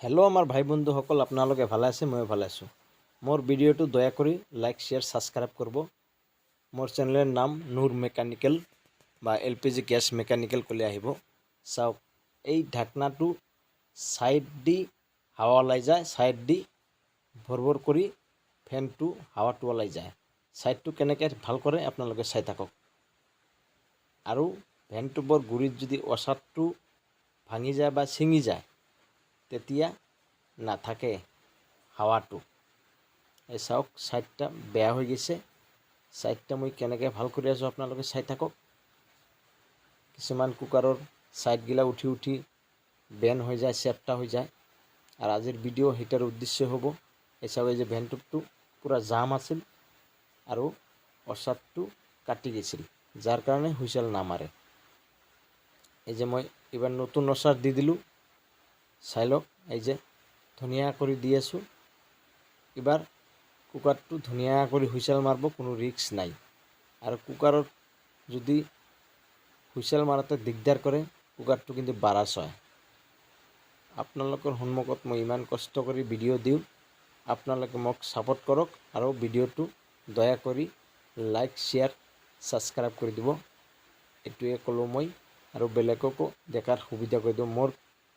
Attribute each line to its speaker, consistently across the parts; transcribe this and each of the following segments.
Speaker 1: Hello' আমাৰ ভাই বন্ধুসকল, আপোনালোকে ভালে আছে? মই ভালে আছোঁ। মোৰ ভিডিঅ'টো দয়া কৰি লাইক শ্বেয়াৰ ছাবস্ক্ৰাইব কৰিব। মোৰ চেনেলৰ নাম নূৰ মেকানিকেল বা LPG গেছ মেকানিকেল ক'লে আহিব। চাওক, এই ঢাকনাটো ছাইড দি হাৱা ওলাই যায়, ছাইড দি ভৰ কৰি ফেনটো হাৱাটো ওলাই যায়। ছাইডটো কেনেকৈ ভাল কৰে আপোনালোকে চাই থাকক। আৰু ফেনটো বৰ গুৰিত যদি ৱাছাৰটো ভাঙি যায় বা ছিঙি যায় তেতিয়া নাথাকে হাৱাটো। এই চাওক, ছাইডটা বেয়া হৈ গৈছে। ছাইডটা মই কেনেকৈ ভাল কৰি আছোঁ আপোনালোকে চাই থাকক। কিছুমান কুকাৰৰ ছাইডগিলা উঠি উঠি বেন হৈ যায়, চেপ্টা হৈ যায়। আৰু আজিৰ ভিডিঅ' সেইটাৰ উদ্দেশ্য হ'ব, এই চাওক, এই যে ভেণ্টটো পূৰা জাম আছিল আৰু ৱাছাৰটো কাটি গৈছিল, যাৰ কাৰণে হুইচেল নামাৰে। এই যে মই এইবাৰ নতুন ৱাছাৰ দি দিলোঁ, চাই লওক। এই যে ধুনীয়া কৰি দি আছোঁ। এইবাৰ কুকাৰটো ধুনীয়া কৰি হুইচেল মাৰিব, কোনো ৰিস্ক নাই। আৰু কুকাৰত যদি হুইচেল মাৰোঁতে দিগদাৰ কৰে, কুকাৰটো কিন্তু বাৰাচ হয়। আপোনালোকৰ সন্মুখত মই ইমান কষ্ট কৰি ভিডিঅ' দিওঁ, আপোনালোকে মোক ছাপোৰ্ট কৰক আৰু ভিডিঅ'টো দয়া কৰি লাইক শ্বেয়াৰ ছাবস্ক্ৰাইব কৰি দিব। এইটোৱে ক'লোঁ মই, আৰু বেলেগকো দেখাৰ সুবিধা কৰি দিওঁ। মোৰ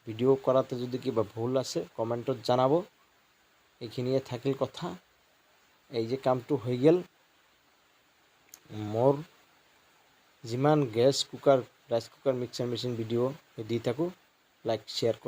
Speaker 1: ভিডিঅ' কৰাতে যদি কিবা ভুল আছে কমেণ্টত জনাব। এইখিনিয়ে থাকিল কথা। এই যে কামটো হৈ গ'ল। মোৰ যিমান gas cooker, rice cooker, mixer machine video' দি থাকোঁ, লাইক শ্বেয়াৰ